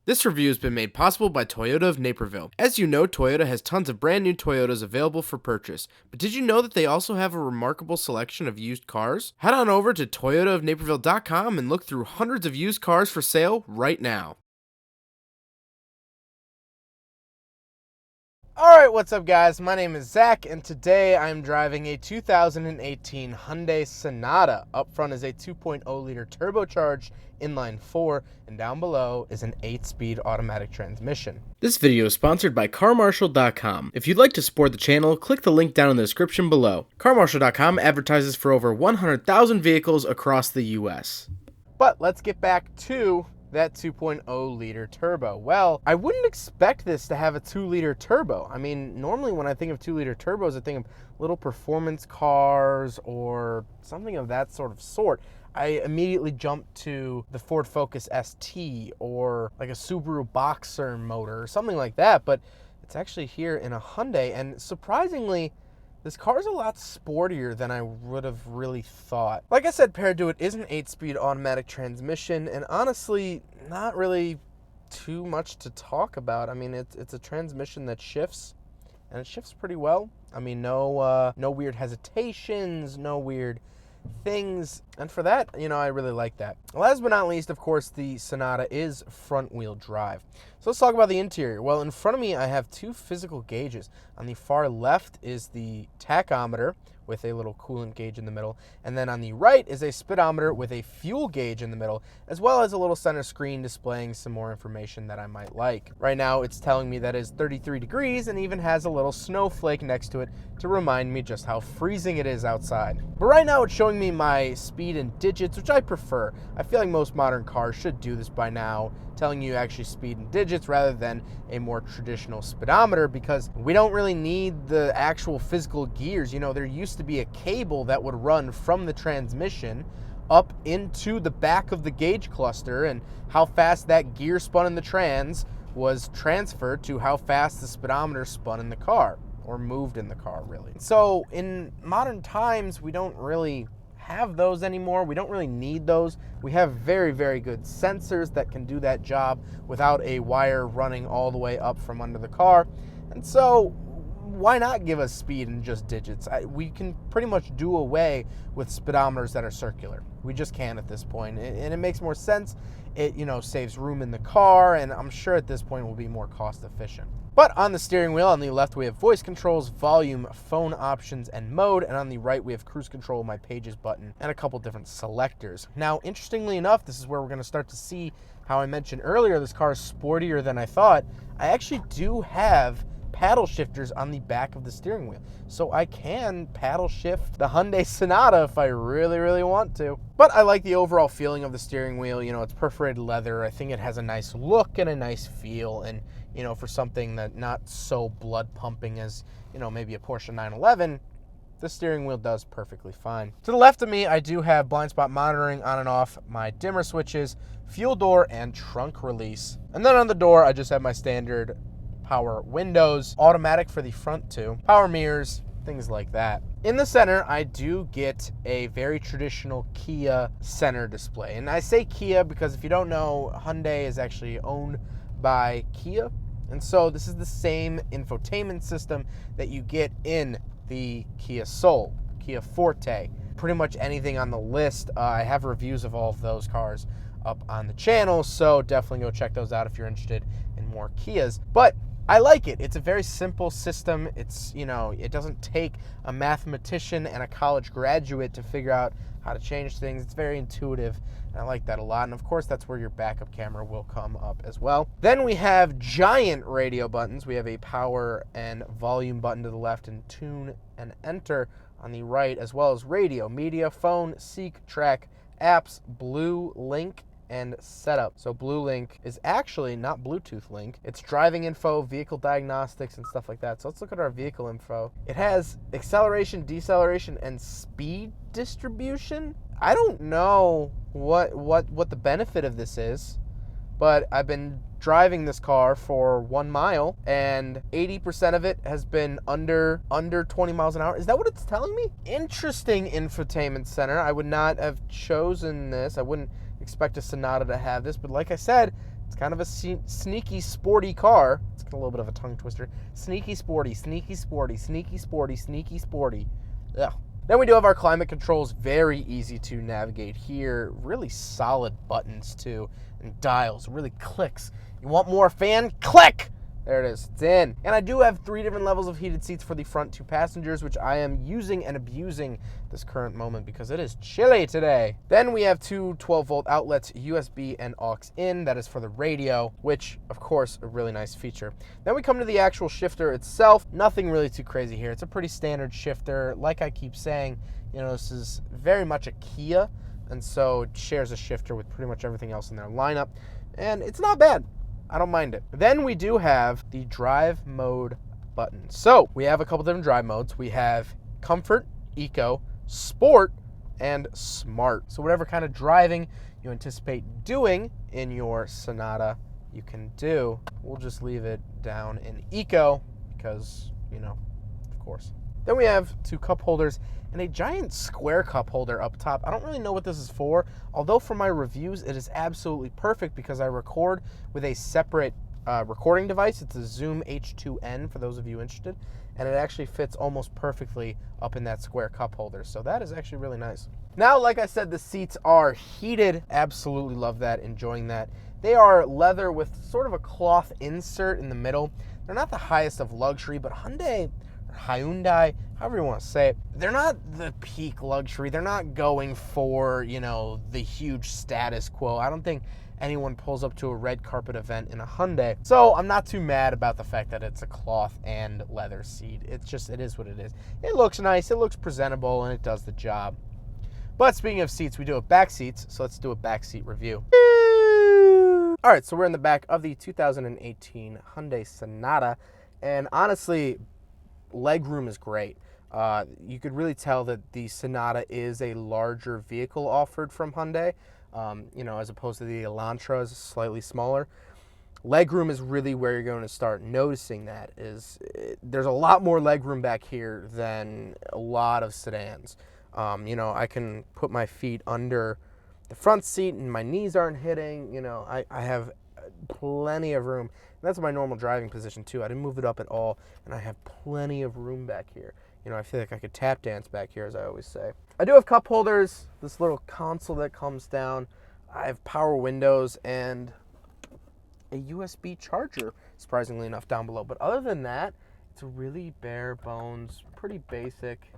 This review has been made possible by Toyota of Naperville. As you know, Toyota has tons of brand new Toyotas available for purchase. But did you know that they also have a remarkable selection of used cars? Head on over to toyotaofnaperville.com and look through hundreds of used cars for sale right now. Alright, what's up guys? My name is Zach, and today I'm driving a 2018 Hyundai Sonata. Up front is a 2.0 liter turbocharged inline 4, and down below is an 8-speed automatic transmission. This video is sponsored by CarMarshal.com. If you'd like to support the channel, click the link down in the description below. CarMarshal.com advertises for over 100,000 vehicles across the US. But let's get back to that 2.0 liter turbo. Well, I wouldn't expect this to have a 2 liter turbo. I mean, normally when I think of 2 liter turbos, I think of little performance cars or something of that sort. I immediately jump to the Ford Focus ST or like a Subaru Boxer motor or something like that, but it's actually here in a Hyundai, and surprisingly, this car is a lot sportier than I would have really thought. Like I said, paired to it is an 8-speed automatic transmission, and honestly, not really too much to talk about. I mean, it's a transmission that shifts, and it shifts pretty well. I mean, no weird hesitations, no weird things, and for that, I really like that. Last but not least, of course, the Sonata is front-wheel drive. So let's talk about the interior. Well, in front of me, I have two physical gauges. On the far left is the tachometer with a little coolant gauge in the middle, and then on the right is a speedometer with a fuel gauge in the middle, as well as a little center screen displaying some more information that I might like. Right now, it's telling me that it's 33 degrees and even has a little snowflake next to it to remind me just how freezing it is outside. But right now, it's showing me my speed in digits, which I prefer. I feel like most modern cars should do this by now, telling you actually speed in digits rather than a more traditional speedometer, because we don't really need the actual physical gears. There used to be a cable that would run from the transmission up into the back of the gauge cluster, and how fast that gear spun in the trans was transferred to how fast the speedometer spun in the car, or moved in the car, really. So in modern times, we don't really have those anymore. We don't really need those. We have very, very good sensors that can do that job without a wire running all the way up from under the car. And so why not give us speed in just digits? We can pretty much do away with speedometers that are circular. We just can at this point, and it makes more sense. It saves room in the car, and I'm sure at this point will be more cost efficient. But on the steering wheel, on the left we have voice controls, volume, phone options, and mode, and on the right we have cruise control, my pages button, and a couple different selectors. Now, interestingly enough, this is where we're going to start to see how I mentioned earlier this car is sportier than I thought. I actually do have paddle shifters on the back of the steering wheel, so I can paddle shift the Hyundai Sonata if I really, really want to. But I like the overall feeling of the steering wheel. It's perforated leather. I think it has a nice look and a nice feel, and for something that not so blood pumping as maybe a Porsche 911, the steering wheel does perfectly fine. To the left of me, I do have blind spot monitoring on and off, my dimmer switches, fuel door, and trunk release. And then on the door, I just have my standard power windows, automatic for the front too, power mirrors, things like that. In the center, I do get a very traditional Kia center display. And I say Kia because if you don't know, Hyundai is actually owned by Kia. And so this is the same infotainment system that you get in the Kia Soul, Kia Forte, pretty much anything on the list. I have reviews of all of those cars up on the channel, so definitely go check those out if you're interested in more Kias. But I like it. It's a very simple system. It's, it doesn't take a mathematician and a college graduate to figure out how to change things. It's very intuitive, and I like that a lot. And of course, that's where your backup camera will come up as well. Then we have giant radio buttons. We have a power and volume button to the left, and tune and enter on the right, as well as radio, media, phone, seek, track, apps, Blue Link, and setup. So Blue Link is actually not Bluetooth Link. It's driving info, vehicle diagnostics, and stuff like that. So let's look at our vehicle info. It has acceleration, deceleration, and speed distribution. I don't know what the benefit of this is, but I've been driving this car for 1 mile, and 80% of it has been under 20 miles an hour. Is that what it's telling me? Interesting Infotainment Center. I would not have chosen this. I wouldn't expect a Sonata to have this, but like I said, It's kind of a sneaky, sporty car. It's got a little bit of a tongue twister. Sneaky, sporty, sneaky, sporty, sneaky, sporty, sneaky, sporty. Yeah. Then we do have our climate controls. Very easy to navigate here. Really solid buttons, too. And dials. Really clicks. You want more fan? Click! There it is. It's in. And I do have 3 different levels of heated seats for the front 2 passengers, which I am using and abusing this current moment because it is chilly today. Then we have 2 12-volt outlets, USB and aux in. That is for the radio, which, of course, a really nice feature. Then we come to the actual shifter itself. Nothing really too crazy here. It's a pretty standard shifter. Like I keep saying, you know, this is very much a Kia, and so it shares a shifter with pretty much everything else in their lineup. And it's not bad. I don't mind it. Then we do have the drive mode button. So we have a couple different drive modes. We have Comfort, Eco, Sport, and Smart. So whatever kind of driving you anticipate doing in your Sonata, you can do. We'll just leave it down in Eco because, you know, of course. Then we have 2 cup holders and a giant square cup holder up top. I don't really know what this is for, although for my reviews, it is absolutely perfect because I record with a separate recording device. It's a Zoom H2N for those of you interested, and it actually fits almost perfectly up in that square cup holder. So that is actually really nice. Now, like I said, the seats are heated. Absolutely love that, enjoying that. They are leather with sort of a cloth insert in the middle. They're not the highest of luxury, but Hyundai, however you want to say it, they're not the peak luxury. They're not going for, you know, the huge status quo. I don't think anyone pulls up to a red carpet event in a Hyundai. So I'm not too mad about the fact that it's a cloth and leather seat. It's just, it is what it is. It looks nice, it looks presentable, and it does the job. But speaking of seats, we do have back seats, so let's do a back seat review. All right, so we're in the back of the 2018 Hyundai Sonata, and honestly, legroom is great. You could really tell that the Sonata is a larger vehicle offered from Hyundai, you know, as opposed to the Elantra is slightly smaller. Legroom is really where you're going to start noticing that. There's a lot more legroom back here than a lot of sedans. You know, I can put my feet under the front seat and my knees aren't hitting. You know, I have plenty of room. And that's my normal driving position too. I didn't move it up at all, and I have plenty of room back here. You know, I feel like I could tap dance back here, as I always say. I do have cup holders, this little console that comes down. I have power windows and a USB charger, surprisingly enough, down below. But other than that, it's a really bare bones, pretty basic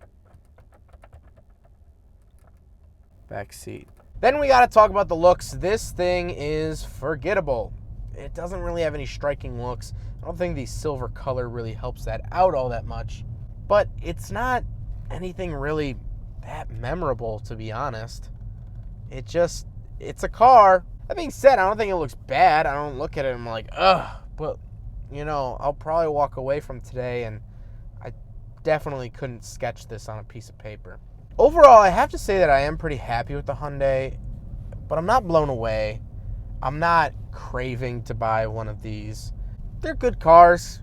back seat. Then we got to talk about the looks. This thing is forgettable. It doesn't really have any striking looks. I don't think the silver color really helps that out all that much. But it's not anything really that memorable, to be honest. It's a car. That being said, I don't think it looks bad. I don't look at it and I'm like, ugh. But, you know, I'll probably walk away from today and I definitely couldn't sketch this on a piece of paper. Overall, I have to say that I am pretty happy with the Hyundai, but I'm not blown away. I'm not craving to buy one of these. They're good cars.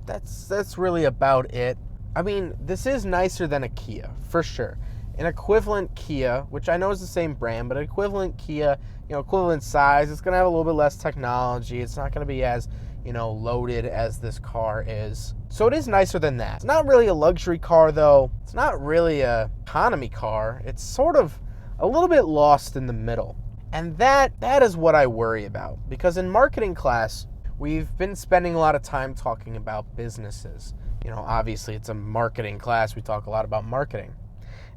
That's really about it. I mean, this is nicer than a Kia, for sure. An equivalent Kia, which I know is the same brand, but an equivalent Kia, you know, equivalent size, it's going to have a little bit less technology. It's not going to be as, you know, loaded as this car is. So it is nicer than that. It's not really a luxury car, though. It's not really a economy car. It's sort of a little bit lost in the middle. And that is what I worry about. Because in marketing class, we've been spending a lot of time talking about businesses. You know, obviously it's a marketing class. We talk a lot about marketing.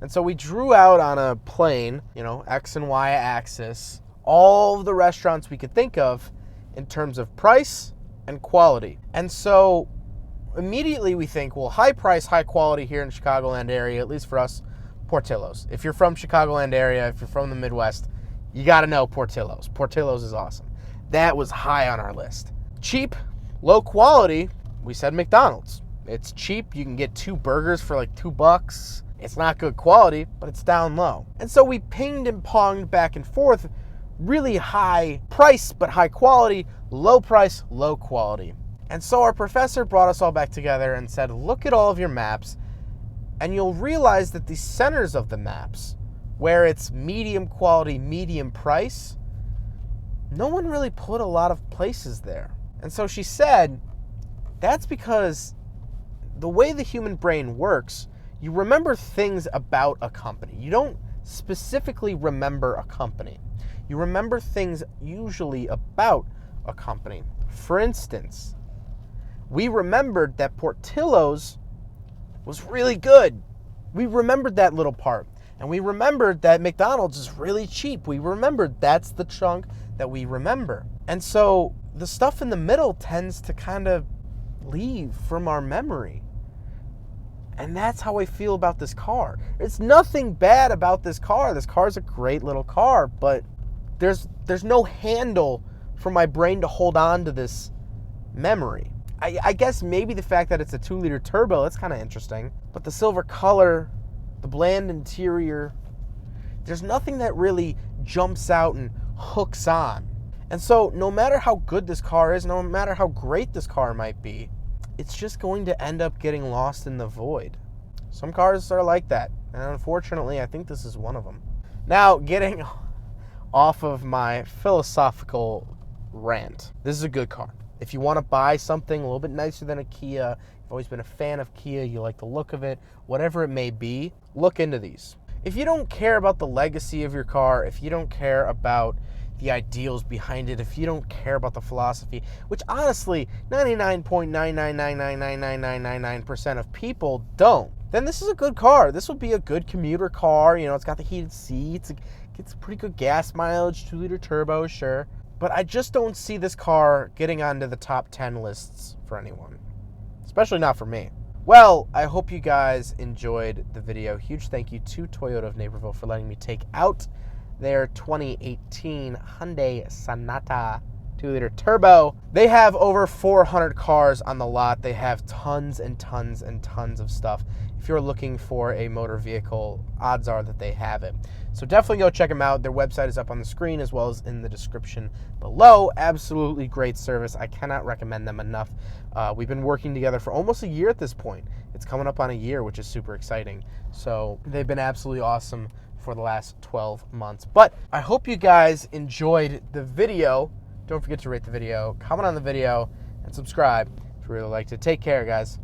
And so we drew out on a plane, you know, X and Y axis, all of the restaurants we could think of in terms of price and quality. And so immediately we think, well, high price, high quality here in the Chicagoland area, at least for us, Portillo's. If you're from Chicagoland area, if you're from the Midwest, you got to know Portillo's. Portillo's is awesome. That was high on our list. Cheap, low quality, we said McDonald's. It's cheap. You can get 2 burgers for like $2. It's not good quality, but it's down low. And so we pinged and ponged back and forth, really high price, but high quality, low price, low quality. And so our professor brought us all back together and said, look at all of your maps, and you'll realize that the centers of the maps, where it's medium quality, medium price, no one really put a lot of places there. And so she said, that's because the way the human brain works, you remember things about a company. You don't specifically remember a company. You remember things usually about a company. For instance, we remembered that Portillo's was really good. We remembered that little part. And we remembered that McDonald's is really cheap. We remembered that's the chunk that we remember. And so the stuff in the middle tends to kind of leave from our memory. And that's how I feel about this car. There's nothing bad about this car. This car is a great little car, but there's no handle for my brain to hold on to this memory. I guess maybe the fact that it's a 2-liter turbo, that's kind of interesting. But the silver color, the bland interior, there's nothing that really jumps out and hooks on. And so no matter how good this car is, no matter how great this car might be, it's just going to end up getting lost in the void. Some cars are like that, and unfortunately, I think this is one of them. Now, getting off of my philosophical rant, this is a good car. If you want to buy something a little bit nicer than a Kia, you've always been a fan of Kia, you like the look of it, whatever it may be, look into these. If you don't care about the legacy of your car, if you don't care about the ideals behind it, if you don't care about the philosophy, which honestly 99.999999999% of people don't, then this is a good car. This will be a good commuter car. You know, it's got the heated seats, it gets pretty good gas mileage, 2-liter turbo, sure. But I just don't see this car getting onto the top 10 lists for anyone, especially not for me. Well, I hope you guys enjoyed the video. Huge thank you to Toyota of Naperville for letting me take out their 2018 Hyundai Sonata 2-liter turbo. They have over 400 cars on the lot. They have tons and tons and tons of stuff. If you're looking for a motor vehicle, odds are that they have it. So definitely go check them out. Their website is up on the screen as well as in the description below. Absolutely great service. I cannot recommend them enough. We've been working together for almost a year at this point. It's coming up on a year, which is super exciting. So they've been absolutely awesome for the last 12 months. But I hope you guys enjoyed the video. Don't forget to rate the video, comment on the video, and subscribe if you really liked it. Take care, guys.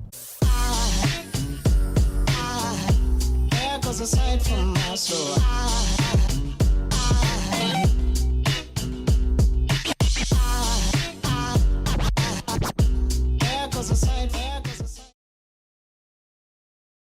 Aside from my soul.